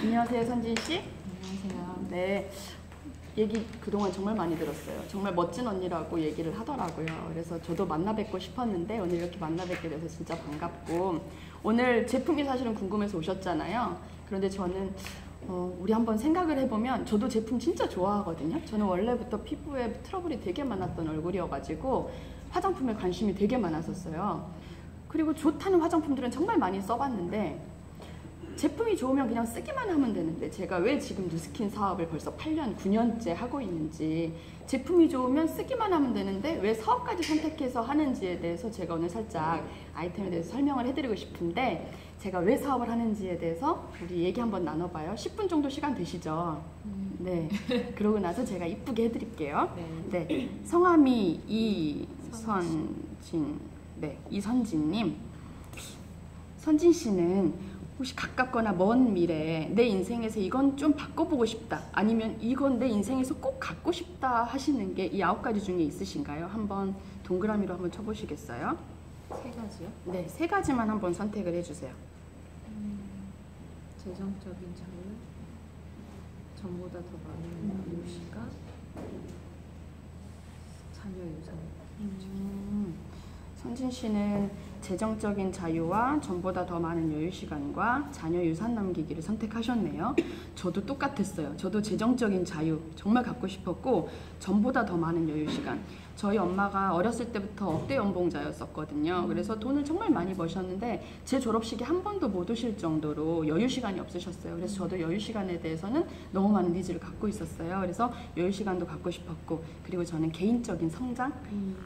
안녕하세요, 선진 씨. 안녕하세요. 네, 얘기 그동안 정말 많이 들었어요. 정말 멋진 언니라고 얘기를 하더라고요. 그래서 저도 만나 뵙고 싶었는데 오늘 이렇게 만나 뵙게 돼서 진짜 반갑고, 오늘 제품이 사실은 궁금해서 오셨잖아요. 그런데 저는 우리 한번 생각을 해보면, 저도 제품 진짜 좋아하거든요. 저는 원래부터 피부에 트러블이 되게 많았던 얼굴이어가지고 화장품에 관심이 되게 많았었어요. 그리고 좋다는 화장품들은 정말 많이 써봤는데, 제품이 좋으면 그냥 쓰기만 하면 되는데 제가 왜 지금 뉴스킨 사업을 벌써 8년, 9년째 하고 있는지, 제품이 좋으면 쓰기만 하면 되는데 왜 사업까지 선택해서 하는지에 대해서 제가 오늘 살짝 아이템에 대해서 설명을 해드리고 싶은데, 제가 왜 사업을 하는지에 대해서 우리 얘기 한번 나눠봐요. 10분 정도 시간 되시죠? 네. 그러고 나서 제가 이쁘게 해드릴게요. 네. 성함이 이선진. 네, 이선진님. 선진 씨는 혹시 가깝거나 먼 미래에 내 인생에서 이건 좀 바꿔보고 싶다, 아니면 이건 내 인생에서 꼭 갖고 싶다 하시는 게 이 9가지 중에 있으신가요? 한번 동그라미로 한번 쳐보시겠어요? 3가지요? 네, 3가지만 한번 선택을 해주세요. 재정적인 자유, 전보다 더 많은 유시가, 자녀 유산. 선진 씨는 재정적인 자유와 전보다 더 많은 여유 시간과 자녀 유산 남기기를 선택하셨네요. 저도 똑같았어요. 저도 재정적인 자유 정말 갖고 싶었고, 전보다 더 많은 여유 시간. 저희 엄마가 어렸을 때부터 억대 연봉자였었거든요. 그래서 돈을 정말 많이 버셨는데 제 졸업식에 한 번도 못 오실 정도로 여유 시간이 없으셨어요. 그래서 저도 여유 시간에 대해서는 너무 많은 니즈를 갖고 있었어요. 그래서 여유 시간도 갖고 싶었고, 그리고 저는 개인적인 성장,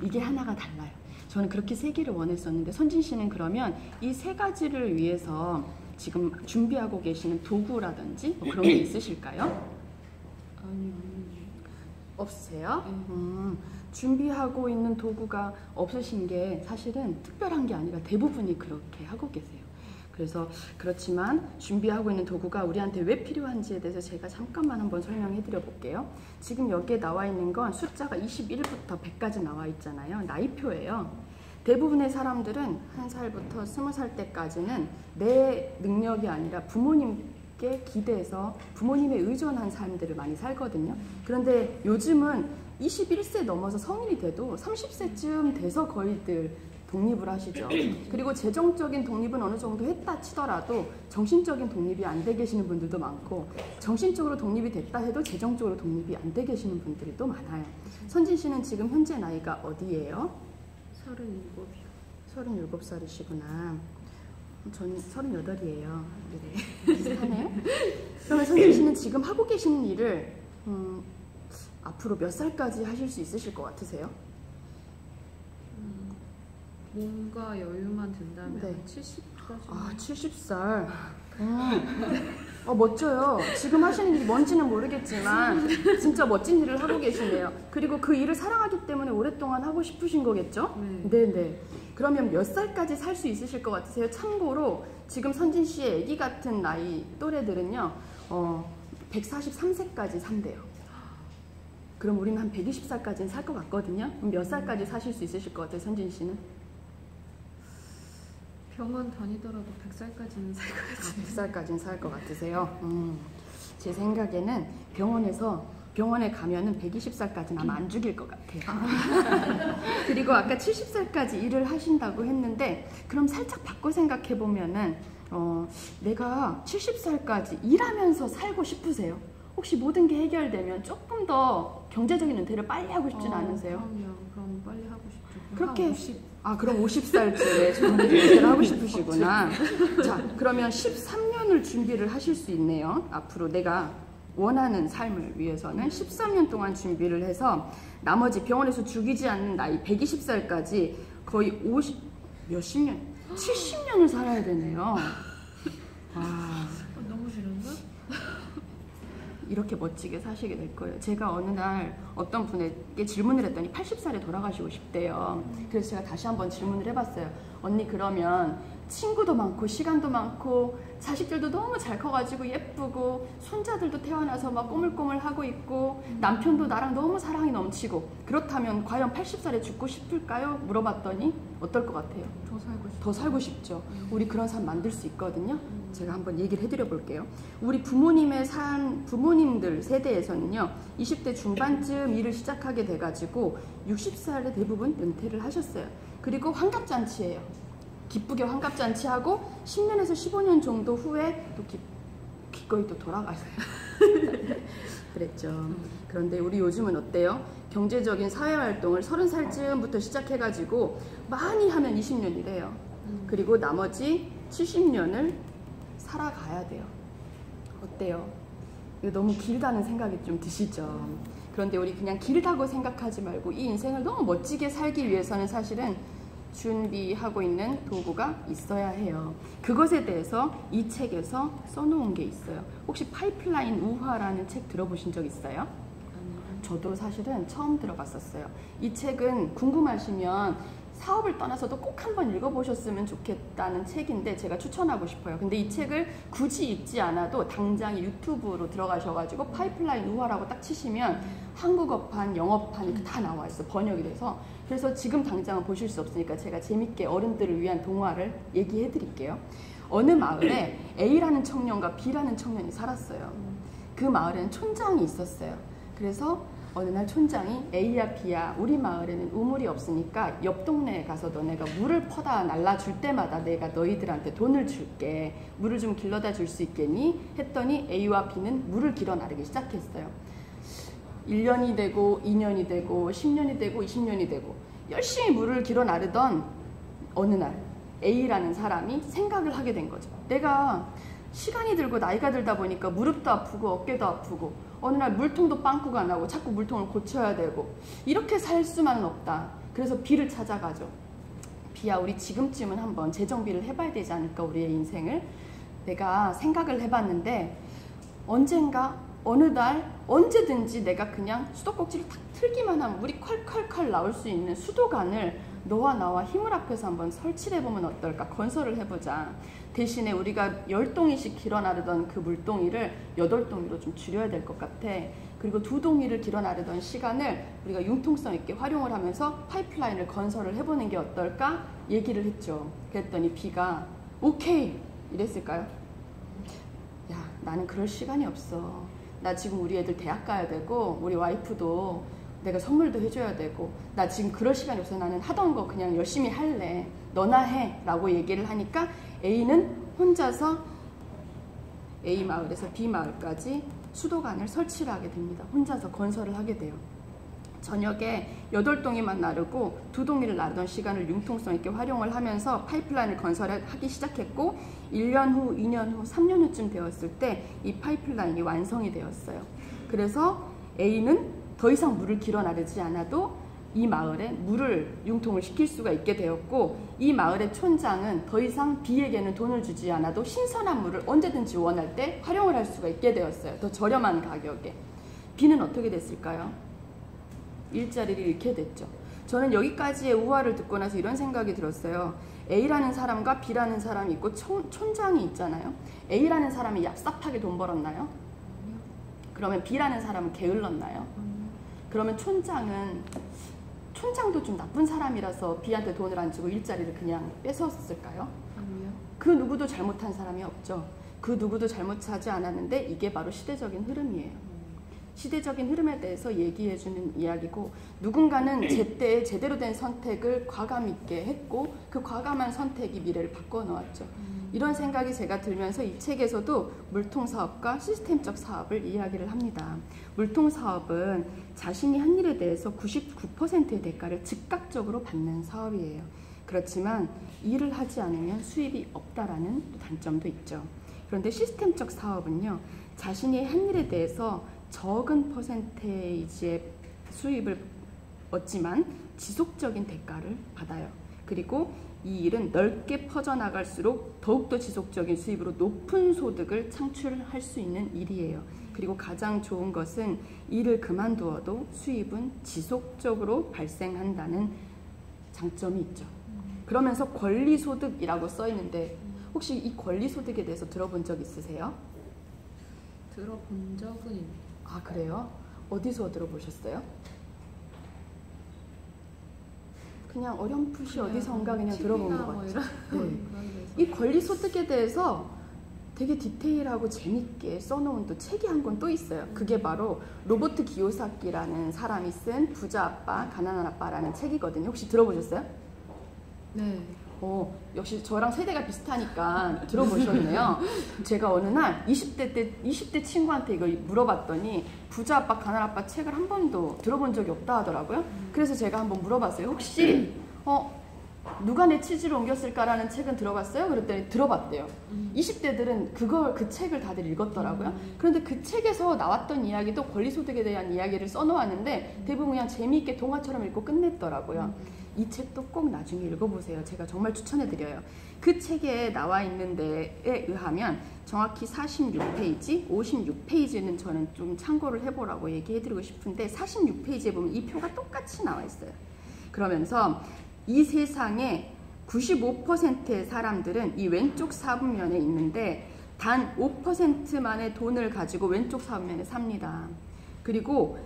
이게 하나가 달라요. 저는 그렇게 3개를 원했었는데, 선진 씨는 그러면 이 3가지를 위해서 지금 준비하고 계시는 도구라든지 뭐 그런 게 있으실까요? 아니요. 없으세요? 준비하고 있는 도구가 없으신 게 사실은 특별한 게 아니라 대부분이 그렇게 하고 계세요. 그래서 그렇지만 준비하고 있는 도구가 우리한테 왜 필요한지에 대해서 제가 잠깐만 한번 설명해 드려 볼게요. 지금 여기에 나와 있는 건 숫자가 21부터 100까지 나와 있잖아요. 나이표예요. 대부분의 사람들은 1살부터 20살 때까지는 내 능력이 아니라 부모님께 기대서 부모님에 의존한 삶들을 많이 살거든요. 그런데 요즘은 21세 넘어서 성인이 돼도 30세쯤 돼서 거의들 독립을 하시죠. 그리고 재정적인 독립은 어느 정도 했다 치더라도 정신적인 독립이 안 돼 계시는 분들도 많고, 정신적으로 독립이 됐다 해도 재정적으로 독립이 안 돼 계시는 분들이 또 많아요. 선진 씨는 지금 현재 나이가 어디예요? 37이요. 37살이시구나. 전 38이에요. 네. 비슷하네요. 그러면 선진 씨는 지금 하고 계시는 일을 앞으로 몇 살까지 하실 수 있으실 것 같으세요? 몸과 여유만 된다면 네. 70까지. 아, 70살. 멋져요. 지금 하시는 일이 뭔지는 모르겠지만 진짜 멋진 일을 하고 계시네요. 그리고 그 일을 사랑하기 때문에 오랫동안 하고 싶으신 거겠죠? 네네. 그러면 몇 살까지 살 수 있으실 것 같으세요? 참고로 지금 선진 씨의 아기 같은 나이 또래들은요, 143세까지 산대요. 그럼 우리는 한 120살까지는 살 것 같거든요. 그럼 몇 살까지 사실 수 있으실 것 같아요, 선진 씨는? 병원 다니더라도 100살까지는 살 것 같아요. 100살까지는 살 것 같으세요? 제 생각에는 병원에 가면은 120살까지는 아마 안 죽일 것 같아요. 그리고 아까 70살까지 일을 하신다고 했는데, 그럼 살짝 바꿔 생각해 보면은 내가 70살까지 일하면서 살고 싶으세요? 혹시 모든 게 해결되면 조금 더 경제적인 은퇴를 빨리 하고 싶진 않으세요? 그럼 빨리 하고 싶죠. 그렇게 50. 그럼 50살쯤에 은퇴를 하고 싶으시구나. 자, 그러면 13년을 준비를 하실 수 있네요. 앞으로 내가 원하는 삶을 위해서는 13년 동안 준비를 해서 나머지 병원에서 죽이지 않는 나이 120살까지 거의 70년을 살아야 되네요. 너무 싫은가? 이렇게 멋지게 사시게 될 거예요. 제가 어느 날 어떤 분에게 질문을 했더니 80살에 돌아가시고 싶대요. 그래서 제가 다시 한번 질문을 해봤어요. 언니, 그러면 친구도 많고 시간도 많고 자식들도 너무 잘 커가지고 예쁘고 손자들도 태어나서 막 꼬물꼬물하고 있고 남편도 나랑 너무 사랑이 넘치고 그렇다면 과연 80살에 죽고 싶을까요? 물어봤더니 어떨 것 같아요? 더 살고 싶어. 더 살고 싶죠. 우리 그런 삶 만들 수 있거든요. 제가 한번 얘기를 해드려 볼게요. 우리 부모님들 세대에서는요 20대 중반쯤 일을 시작하게 돼가지고 60살에 대부분 은퇴를 하셨어요. 그리고 환갑잔치예요. 기쁘게 환갑잔치하고 10년에서 15년 정도 후에 또 기꺼이 또 돌아가세요. 그랬죠. 그런데 우리 요즘은 어때요? 경제적인 사회활동을 30살쯤부터 시작해가지고 많이 하면 20년이래요. 그리고 나머지 70년을 살아가야 돼요. 어때요? 이거 너무 길다는 생각이 좀 드시죠? 그런데 우리 그냥 길다고 생각하지 말고 이 인생을 너무 멋지게 살기 위해서는 사실은 준비하고 있는 도구가 있어야 해요. 그것에 대해서 이 책에서 써놓은 게 있어요. 혹시 파이프라인 우화라는 책 들어보신 적 있어요? 저도 사실은 처음 들어봤었어요. 이 책은 궁금하시면 사업을 떠나서도 꼭 한번 읽어보셨으면 좋겠다는 책인데 제가 추천하고 싶어요. 근데 이 책을 굳이 읽지 않아도 당장 유튜브로 들어가셔가지고 파이프라인 우화라고 딱 치시면 한국어판, 영어판이 다 나와 있어. 번역이 돼서. 그래서 지금 당장은 보실 수 없으니까 제가 재밌게 어른들을 위한 동화를 얘기해 드릴게요. 어느 마을에 A라는 청년과 B라는 청년이 살았어요. 그 마을에는 촌장이 있었어요. 그래서 어느 날 촌장이 A야 B야 우리 마을에는 우물이 없으니까 옆 동네에 가서 너네가 물을 퍼다 날라줄 때마다 내가 너희들한테 돈을 줄게. 물을 좀 길러다 줄 수 있겠니? 했더니 A와 B는 물을 길어 나르기 시작했어요. 1년이 되고 2년이 되고 10년이 되고 20년이 되고 열심히 물을 길어 나르던 어느 날 A라는 사람이 생각을 하게 된 거죠. 내가 시간이 들고 나이가 들다 보니까 무릎도 아프고 어깨도 아프고 어느 날 물통도 빵꾸가 나고 자꾸 물통을 고쳐야 되고 이렇게 살 수만은 없다. 그래서 B를 찾아가죠. B야 우리 지금쯤은 한번 재정비를 해봐야 되지 않을까 우리의 인생을. 내가 생각을 해봤는데 언젠가 어느 날 언제든지 내가 그냥 수도꼭지를 탁 틀기만 하면 물이 콸콸콸 나올 수 있는 수도관을 너와 나와 힘을 합해서 한번 설치를 해보면 어떨까? 건설을 해보자. 대신에 우리가 10동이씩 길어 나르던 그 물동이를 8동이로 좀 줄여야 될 것 같아. 그리고 2동이를 길어 나르던 시간을 우리가 융통성 있게 활용을 하면서 파이프라인을 건설을 해보는 게 어떨까? 얘기를 했죠. 그랬더니 B가 오케이! 이랬을까요? 야, 나는 그럴 시간이 없어. 나 지금 우리 애들 대학 가야 되고 우리 와이프도 내가 선물도 해줘야 되고 나 지금 그럴 시간이 없어. 나는 하던 거 그냥 열심히 할래. 너나 해 라고 얘기를 하니까 A는 혼자서 A 마을에서 B 마을까지 수도관을 설치를 하게 됩니다. 혼자서 건설을 하게 돼요. 저녁에 8동이만 나르고 2동이를 나르던 시간을 융통성 있게 활용을 하면서 파이프라인을 건설하기 시작했고 1년 후, 2년 후, 3년 후쯤 되었을 때 이 파이프라인이 완성이 되었어요. 그래서 A는 더 이상 물을 길어 나르지 않아도 이 마을에 물을 융통을 시킬 수가 있게 되었고 이 마을의 촌장은 더 이상 B에게는 돈을 주지 않아도 신선한 물을 언제든지 원할 때 활용을 할 수가 있게 되었어요. 더 저렴한 가격에. B는 어떻게 됐을까요? 일자리를 잃게 됐죠. 저는 여기까지의 우화를 듣고 나서 이런 생각이 들었어요. A라는 사람과 B라는 사람이 있고 촌장이 있잖아요. A라는 사람이 얍삽하게 돈 벌었나요? 그러면 B라는 사람은 게을렀나요? 그러면 촌장도 좀 나쁜 사람이라서 B한테 돈을 안 주고 일자리를 그냥 뺏었을까요? 아니요. 그 누구도 잘못한 사람이 없죠. 그 누구도 잘못하지 않았는데 이게 바로 시대적인 흐름이에요. 시대적인 흐름에 대해서 얘기해주는 이야기고 누군가는 제때에 제대로 된 선택을 과감 있게 했고 그 과감한 선택이 미래를 바꿔놓았죠. 이런 생각이 제가 들면서 이 책에서도 물통사업과 시스템적 사업을 이야기를 합니다. 물통사업은 자신이 한 일에 대해서 99%의 대가를 즉각적으로 받는 사업이에요. 그렇지만 일을 하지 않으면 수입이 없다라는 단점도 있죠. 그런데 시스템적 사업은요. 자신이 한 일에 대해서 적은 퍼센테이지의 수입을 얻지만 지속적인 대가를 받아요. 그리고 이 일은 넓게 퍼져나갈수록 더욱더 지속적인 수입으로 높은 소득을 창출할 수 있는 일이에요. 그리고 가장 좋은 것은 일을 그만두어도 수입은 지속적으로 발생한다는 장점이 있죠. 그러면서 권리소득이라고 써 있는데 혹시 이 권리소득에 대해서 들어본 적 있으세요? 들어본 적은 있네요. 아, 그래요? 어디서 들어보셨어요? 그냥 어렴풋이 어디선가 그냥 들어본 것 뭐 같죠. 이런 네. 그런 데서. 이 권리소득에 대해서 되게 디테일하고 재밌게 써놓은 또 책이 한 권 또 있어요. 그게 바로 로버트 기요사키라는 사람이 쓴 부자 아빠, 가난한 아빠라는 책이거든요. 혹시 들어보셨어요? 네. 역시 저랑 세대가 비슷하니까 들어보셨네요. 제가 어느 날 20대 친구한테 이걸 물어봤더니 부자 아빠, 가난한 아빠 책을 한 번도 들어본 적이 없다 하더라고요. 그래서 제가 한번 물어봤어요. 혹시 누가 내 치즈를 옮겼을까라는 책은 들어봤어요? 그랬더니 들어봤대요. 20대들은 그 책을 다들 읽었더라고요. 그런데 그 책에서 나왔던 이야기도 권리소득에 대한 이야기를 써놓았는데 대부분 그냥 재미있게 동화처럼 읽고 끝냈더라고요. 이 책도 꼭 나중에 읽어보세요. 제가 정말 추천해드려요. 그 책에 나와 있는 데에 의하면 정확히 46페이지, 56페이지는 저는 좀 참고를 해보라고 얘기해드리고 싶은데 46페이지에 보면 이 표가 똑같이 나와 있어요. 그러면서 이 세상에 95%의 사람들은 이 왼쪽 사분면에 있는데 단 5%만의 돈을 가지고 왼쪽 사분면에 삽니다. 그리고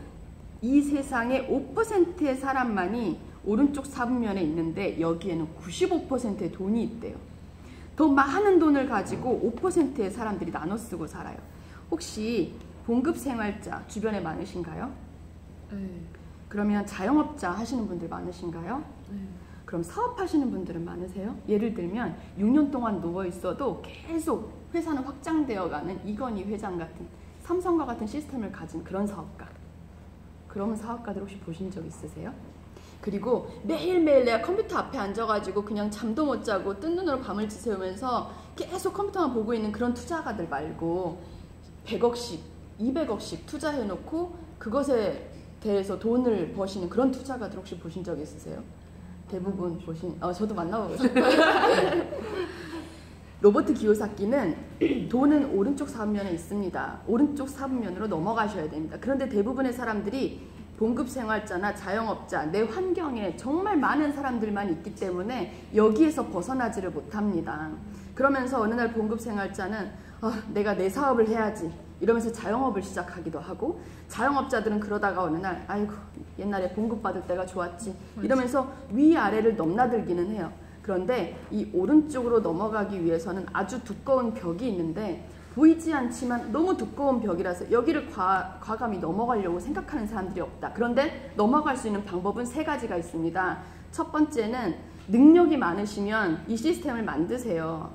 이 세상에 5%의 사람만이 오른쪽 사분면에 있는데 여기에는 95%의 돈이 있대요. 더 많은 돈을 가지고 5%의 사람들이 나눠 쓰고 살아요. 혹시 봉급생활자 주변에 많으신가요? 네. 그러면 자영업자 하시는 분들 많으신가요? 네. 그럼 사업하시는 분들은 많으세요? 예를 들면 6년 동안 누워 있어도 계속 회사는 확장되어가는 이건희 회장 같은 삼성과 같은 시스템을 가진 그런 사업가. 그런 사업가들 혹시 보신 적 있으세요? 그리고 매일매일 내가 컴퓨터 앞에 앉아가지고 그냥 잠도 못 자고 뜬 눈으로 밤을 지새우면서 계속 컴퓨터만 보고 있는 그런 투자가들 말고 100억씩, 200억씩 투자해놓고 그것에 대해서 돈을 버시는 그런 투자가들 혹시 보신 적 있으세요? 대부분 저도 만나보고 싶어요. 로버트 기요사키는 돈은 오른쪽 사분면에 있습니다. 오른쪽 사분면으로 넘어가셔야 됩니다. 그런데 대부분의 사람들이 봉급생활자나 자영업자, 내 환경에 정말 많은 사람들만 있기 때문에 여기에서 벗어나지를 못합니다. 그러면서 어느 날 봉급생활자는 내가 내 사업을 해야지 이러면서 자영업을 시작하기도 하고 자영업자들은 그러다가 어느 날 아이고 옛날에 봉급받을 때가 좋았지 이러면서 위아래를 넘나들기는 해요. 그런데 이 오른쪽으로 넘어가기 위해서는 아주 두꺼운 벽이 있는데 보이지 않지만 너무 두꺼운 벽이라서 여기를 과감히 넘어가려고 생각하는 사람들이 없다. 그런데 넘어갈 수 있는 방법은 3가지가 있습니다. 첫 번째는 능력이 많으시면 이 시스템을 만드세요.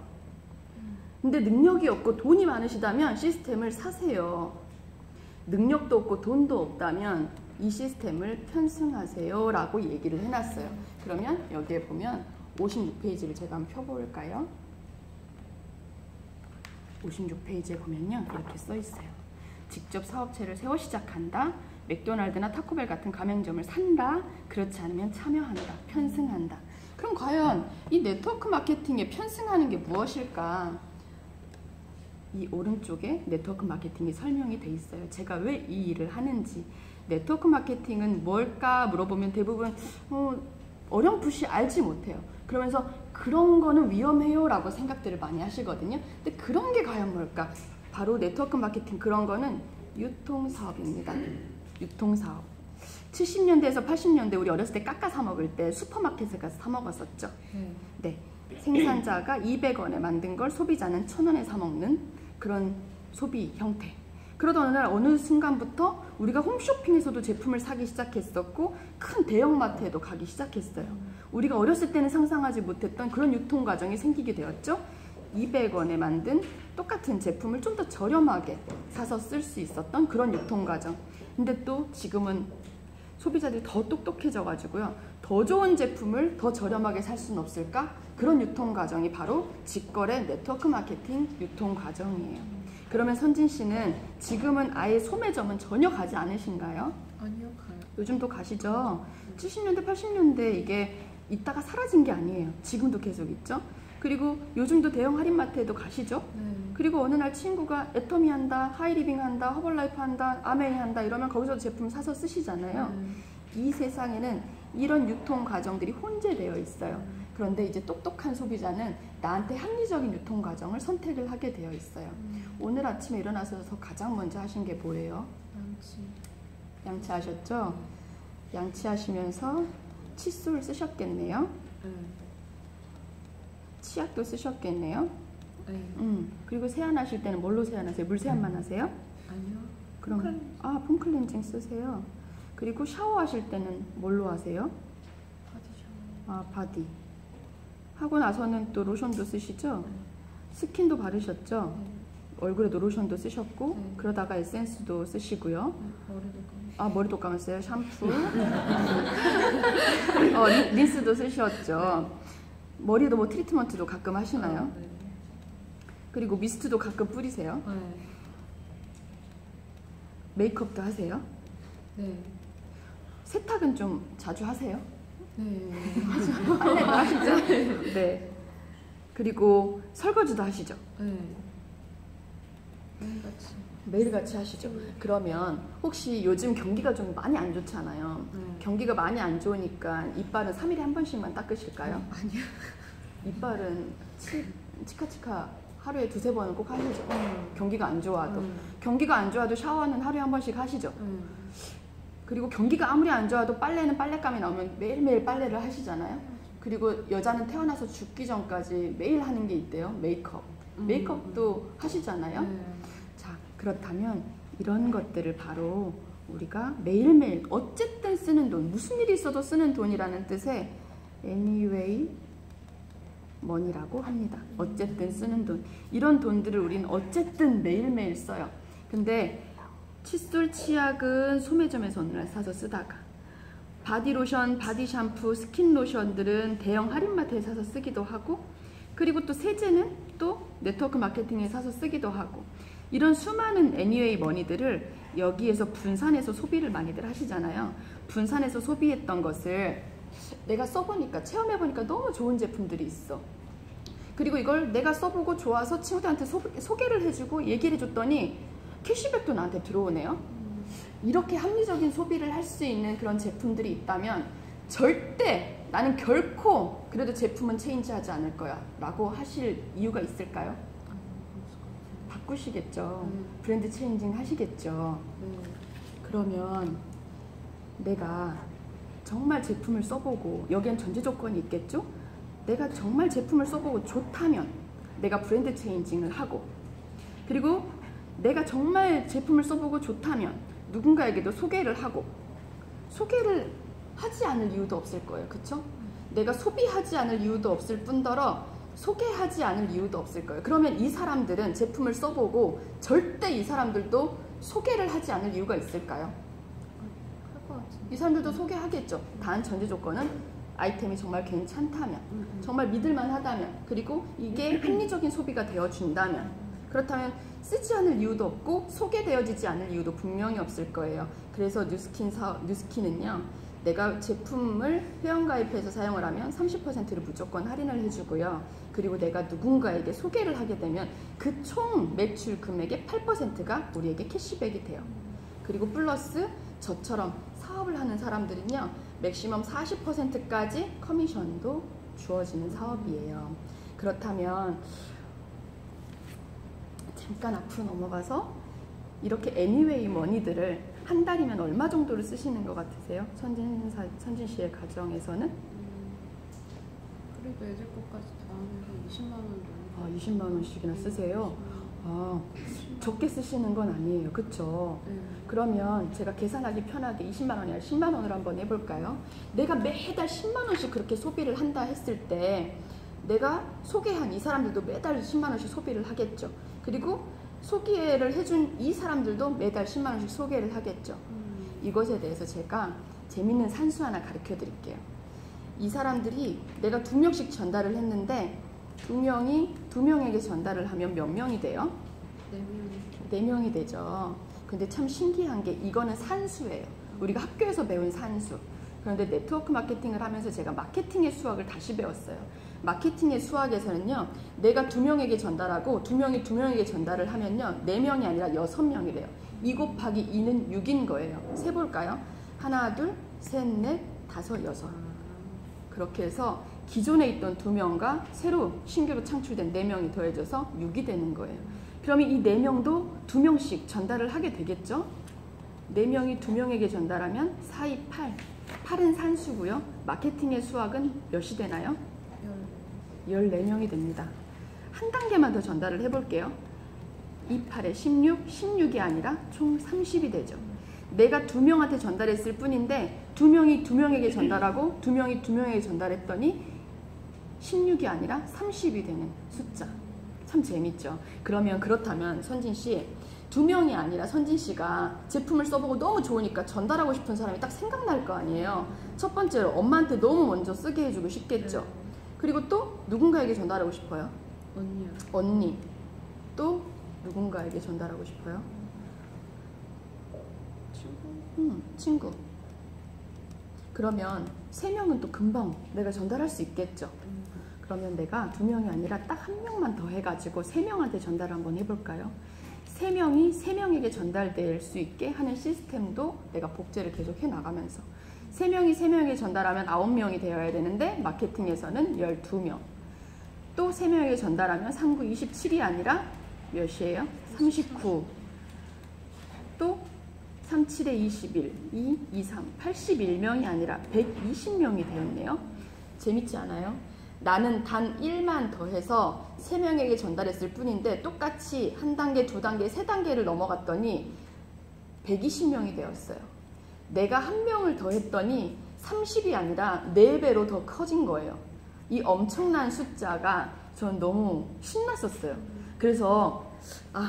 근데 능력이 없고 돈이 많으시다면 시스템을 사세요. 능력도 없고 돈도 없다면 이 시스템을 편승하세요 라고 얘기를 해놨어요. 그러면 여기에 보면 56페이지를 제가 한번 펴볼까요? 56페이지에 보면요 이렇게 써 있어요. 직접 사업체를 세워 시작한다. 맥도날드나 타코벨 같은 가맹점을 산다. 그렇지 않으면 참여한다. 편승한다. 그럼 과연 이 네트워크 마케팅에 편승하는 게 무엇일까? 이 오른쪽에 네트워크 마케팅이 설명이 돼 있어요. 제가 왜 이 일을 하는지. 네트워크 마케팅은 뭘까 물어보면 대부분 어렴풋이 알지 못해요. 그러면서 그런 거는 위험해요 라고 생각들을 많이 하시거든요. 근데 그런 게 과연 뭘까? 바로 네트워크 마케팅 그런 거는 유통사업입니다. 유통사업. 70년대에서 80년대 우리 어렸을 때 깎아 사 먹을 때 슈퍼마켓에 가서 사 먹었었죠. 네. 생산자가 200원에 만든 걸 소비자는 1000원에 사 먹는 그런 소비 형태. 그러던 어느 순간부터 우리가 홈쇼핑에서도 제품을 사기 시작했었고 큰 대형마트에도 가기 시작했어요. 우리가 어렸을 때는 상상하지 못했던 그런 유통 과정이 생기게 되었죠. 200원에 만든 똑같은 제품을 좀 더 저렴하게 사서 쓸 수 있었던 그런 유통 과정. 근데 또 지금은 소비자들이 더 똑똑해져 가지고요. 더 좋은 제품을 더 저렴하게 살 수는 없을까? 그런 유통 과정이 바로 직거래 네트워크 마케팅 유통 과정이에요. 그러면 선진 씨는 지금은 아예 소매점은 전혀 가지 않으신가요? 아니요, 가요. 요즘도 가시죠? 70년대, 80년대 이게 있다가 사라진 게 아니에요. 지금도 계속 있죠? 그리고 요즘도 대형 할인마트에도 가시죠? 네. 그리고 어느 날 친구가 애터미 한다, 하이리빙 한다, 허벌라이프 한다, 아메이 한다 이러면 거기서 제품 사서 쓰시잖아요. 이 세상에는 이런 유통 과정들이 혼재되어 있어요. 그런데 이제 똑똑한 소비자는 나한테 합리적인 유통 과정을 선택을 하게 되어 있어요. 오늘 아침에 일어나서 가장 먼저 하신 게 뭐예요? 양치하셨죠? 양치하시면서 칫솔 쓰셨겠네요. 치약도 쓰셨겠네요. 그리고 세안하실 때는 뭘로 세안하세요? 물 세안만 하세요? 아니요. 그럼 폼클렌징 쓰세요. 그리고 샤워하실 때는 뭘로 하세요? 바디 샤워. 바디. 하고 나서는 또 로션도 쓰시죠? 스킨도 바르셨죠? 얼굴에도 로션도 쓰셨고 그러다가 에센스도 쓰시고요. 머리도 감았어요. 샴푸. 린스도 쓰셨죠? 머리도 뭐 트리트먼트도 가끔 하시나요? 그리고 미스트도 가끔 뿌리세요? 메이크업도 하세요? 네. 세탁은 좀 자주 하세요? 네. 빨래도 하시죠? 네. 그리고 설거지도 하시죠? 네. 매일같이. 매일같이 하시죠? 그러면 혹시 요즘 경기가 좀 많이 안 좋잖아요. 경기가 많이 안 좋으니까 이빨은 3일에 한 번씩만 닦으실까요? 아니요. 이빨은 치카치카 하루에 2-3번은 꼭 하시죠? 경기가 안 좋아도. 경기가 안 좋아도 샤워는 하루에 한 번씩 하시죠? 그리고 경기가 아무리 안 좋아도 빨래는 빨랫감이 나오면 매일매일 빨래를 하시잖아요. 그리고 여자는 태어나서 죽기 전까지 매일 하는 게 있대요. 메이크업. 메이크업도 하시잖아요. 자, 그렇다면 이런 것들을 바로 우리가 매일매일 어쨌든 쓰는 돈, 무슨 일이 있어도 쓰는 돈이라는 뜻의 anyway money라고 합니다. 어쨌든 쓰는 돈. 이런 돈들을 우리는 어쨌든 매일매일 써요. 근데 칫솔, 치약은 소매점에서 어느 날 사서 쓰다가 바디로션, 바디샴푸, 스킨로션들은 대형 할인마트에 사서 쓰기도 하고 그리고 또 세제는 또 네트워크 마케팅에 사서 쓰기도 하고 이런 수많은 애니웨이 머니들을 여기에서 분산해서 소비를 많이들 하시잖아요. 분산해서 소비했던 것을 내가 써보니까 체험해보니까 너무 좋은 제품들이 있어. 그리고 이걸 내가 써보고 좋아서 친구들한테 소개를 해주고 얘기를 해줬더니 캐시백도 나한테 들어오네요. 이렇게 합리적인 소비를 할 수 있는 그런 제품들이 있다면 절대 나는 결코 그래도 제품은 체인지하지 않을 거야 라고 하실 이유가 있을까요? 바꾸시겠죠. 브랜드 체인징 하시겠죠. 그러면 내가 정말 제품을 써보고 여기엔 전제 조건이 있겠죠? 내가 정말 제품을 써보고 좋다면 내가 브랜드 체인징을 하고 그리고 내가 정말 제품을 써보고 좋다면 누군가에게도 소개를 하고 소개를 하지 않을 이유도 없을 거예요. 그쵸? 내가 소비하지 않을 이유도 없을 뿐더러 소개하지 않을 이유도 없을 거예요. 그러면 이 사람들은 제품을 써보고 절대 이 사람들도 소개를 하지 않을 이유가 있을까요? 할 것 같은데. 이 사람들도 소개하겠죠. 단 전제 조건은 아이템이 정말 괜찮다면 정말 믿을만 하다면 그리고 이게 합리적인 소비가 되어준다면 그렇다면 쓰지 않을 이유도 없고 소개되어지지 않을 이유도 분명히 없을 거예요. 그래서 뉴스킨은요. 내가 제품을 회원가입해서 사용을 하면 30%를 무조건 할인을 해주고요. 그리고 내가 누군가에게 소개를 하게 되면 그 총 매출 금액의 8%가 우리에게 캐시백이 돼요. 그리고 플러스 저처럼 사업을 하는 사람들은요. 맥시멈 40%까지 커미션도 주어지는 사업이에요. 그렇다면 잠깐 앞으로 넘어가서 이렇게 애니웨이 머니들을 한 달이면 얼마 정도를 쓰시는 것 같으세요? 선진 씨의 가정에서는? 그래도 애들 것까지 다 하면 20만 원 정도. 20만 원씩이나 쓰세요? 적게 쓰시는 건 아니에요. 그쵸? 그러면 제가 계산하기 편하게 20만 원이 아니라 10만 원으로 한번 해볼까요? 내가 매달 10만 원씩 그렇게 소비를 한다 했을 때 내가 소개한 이 사람들도 매달 10만 원씩 소비를 하겠죠. 그리고 소개를 해준 이 사람들도 매달 10만 원씩 소개를 하겠죠. 이것에 대해서 제가 재밌는 산수 하나 가르쳐 드릴게요. 이 사람들이 내가 2명씩 전달을 했는데 2명에게 전달을 하면 몇 명이 돼요? 4명이 되죠. 근데 참 신기한 게 이거는 산수예요. 우리가 학교에서 배운 산수. 그런데 네트워크 마케팅을 하면서 제가 마케팅의 수학을 다시 배웠어요. 마케팅의 수학에서는요. 내가 2명에게 전달하고 2명이 2명에게 전달을 하면요. 4명이 아니라 6명이래요. 2 곱하기 2는 6인 거예요. 세볼까요? 하나, 둘, 셋, 넷, 다섯, 여섯. 그렇게 해서 기존에 있던 2명과 새로 신규로 창출된 4명이 더해져서 6이 되는 거예요. 그러면 이 4명도 2명씩 전달을 하게 되겠죠? 4명이 2명에게 전달하면 4, 2, 8. 8은 산수고요. 마케팅의 수학은 몇이 되나요? 14명이 됩니다. 한 단계만 더 전달을 해볼게요. 2, 8에 16, 16이 아니라 총 30이 되죠. 내가 2명한테 전달했을 뿐인데 2명이 2명에게 전달하고 2명이 2명에게 전달했더니 16이 아니라 30이 되는 숫자. 참 재밌죠. 그러면 그렇다면 선진 씨, 2명이 아니라 선진 씨가 제품을 써보고 너무 좋으니까 전달하고 싶은 사람이 딱 생각날 거 아니에요. 첫 번째로 엄마한테 너무 먼저 쓰게 해주고 싶겠죠. 그리고 또 누군가에게 전달하고 싶어요. 언니요. 언니. 또 누군가에게 전달하고 싶어요. 친구. 그러면 3명은 또 금방 내가 전달할 수 있겠죠. 그러면 내가 2명이 아니라 딱 1명만 더 해가지고 3명한테 전달을 한번 해볼까요? 3명이 3명에게 전달될 수 있게 하는 시스템도 내가 복제를 계속 해나가면서 3명이 3명에게 전달하면 9명이 되어야 되는데 마케팅에서는 12명. 또 3명에게 전달하면 3, 9, 27이 아니라 몇이에요? 39. 또 3, 7에 21, 2, 2, 3, 81명이 아니라 120명이 되었네요. 재밌지 않아요? 나는 단 1만 더해서 3명에게 전달했을 뿐인데 똑같이 한 단계, 2단계, 3단계를 넘어갔더니 120명이 되었어요. 내가 1명을 더했더니 30이 아니라 4배로 더 커진 거예요. 이 엄청난 숫자가 전 너무 신났었어요. 그래서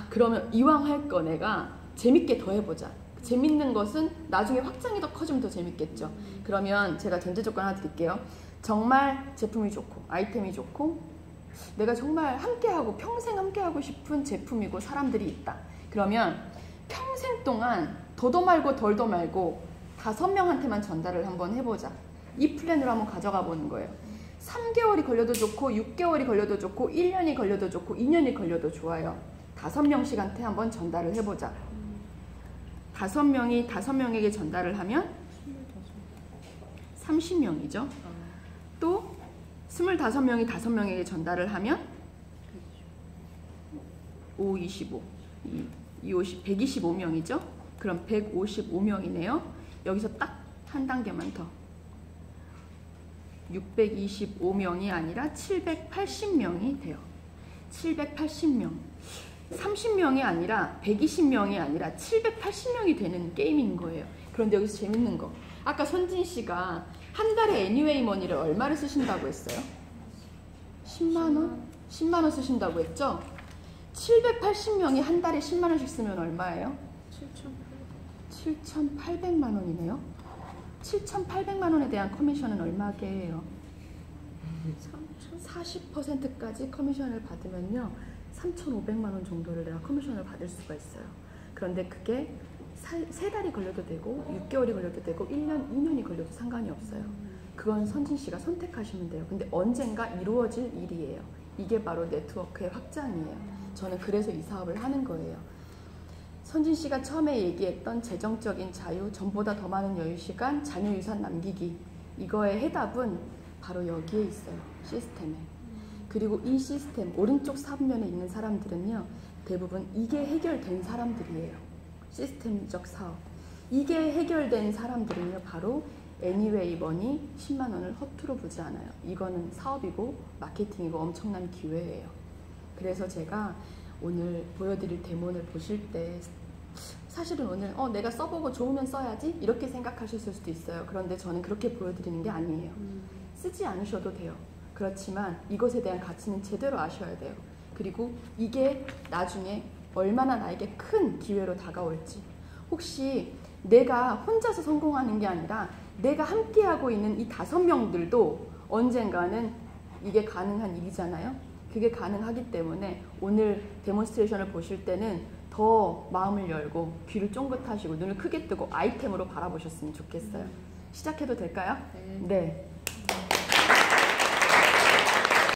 그러면 이왕 할 거 내가 재밌게 더 해보자. 재밌는 것은 나중에 확장이 더 커지면 더 재밌겠죠. 그러면 제가 전제 조건 하나 드릴게요. 정말 제품이 좋고 아이템이 좋고 내가 정말 함께하고 평생 함께하고 싶은 제품이고 사람들이 있다. 그러면 평생 동안 더도 말고 덜도 말고 5명한테만 전달을 한번 해보자. 이 플랜으로 한번 가져가 보는 거예요. 3개월이 걸려도 좋고 6개월이 걸려도 좋고 1년이 걸려도 좋고 2년이 걸려도 좋아요. 5명씩한테 한번 전달을 해보자. 5명이 5명에게 전달을 하면 30명이죠. 또 25명이 5명에게 전달을 하면 5, 25, 2, 50, 125명이죠. 그럼 155명이네요. 여기서 딱 한 단계만 더. 625명이 아니라 780명이 돼요. 780명. 30명이 아니라 120명이 아니라 780명이 되는 게임인 거예요. 그런데 여기서 재밌는 거. 아까 선진 씨가 한 달에 애니웨이 머니를 얼마를 쓰신다고 했어요? 10만 원? 10만 원 쓰신다고 했죠? 780명이 한 달에 10만 원씩 쓰면 얼마예요? 7,800만 원이네요. 7,800만 원에 대한 커미션은 얼마게요? 40%까지 커미션을 받으면요 3,500만 원 정도를 내가 커미션을 받을 수가 있어요. 그런데 그게 3달이 걸려도 되고 6개월이 걸려도 되고 1년, 2년이 걸려도 상관이 없어요. 그건 선진 씨가 선택하시면 돼요. 근데 언젠가 이루어질 일이에요. 이게 바로 네트워크의 확장이에요. 저는 그래서 이 사업을 하는 거예요. 선진 씨가 처음에 얘기했던 재정적인 자유, 전보다 더 많은 여유시간, 자녀유산 남기기, 이거의 해답은 바로 여기에 있어요. 시스템에. 그리고 이 시스템, 오른쪽 사업면에 있는 사람들은요 대부분 이게 해결된 사람들이에요. 시스템적 사업. 이게 해결된 사람들은요 바로 애니웨이 머니 10만 원을 허투루 보지 않아요. 이거는 사업이고 마케팅이고 엄청난 기회예요. 그래서 제가 오늘 보여드릴 데모를 보실 때 사실은 오늘 내가 써보고 좋으면 써야지 이렇게 생각하셨을 수도 있어요. 그런데 저는 그렇게 보여드리는 게 아니에요. 쓰지 않으셔도 돼요. 그렇지만 이것에 대한 가치는 제대로 아셔야 돼요. 그리고 이게 나중에 얼마나 나에게 큰 기회로 다가올지. 혹시 내가 혼자서 성공하는 게 아니라 내가 함께하고 있는 이 5명들도 언젠가는 이게 가능한 일이잖아요. 그게 가능하기 때문에 오늘 데몬스트레이션을 보실 때는 더 마음을 열고 귀를 쫑긋하시고 눈을 크게 뜨고 아이템으로 바라보셨으면 좋겠어요. 시작해도 될까요? 네. 네.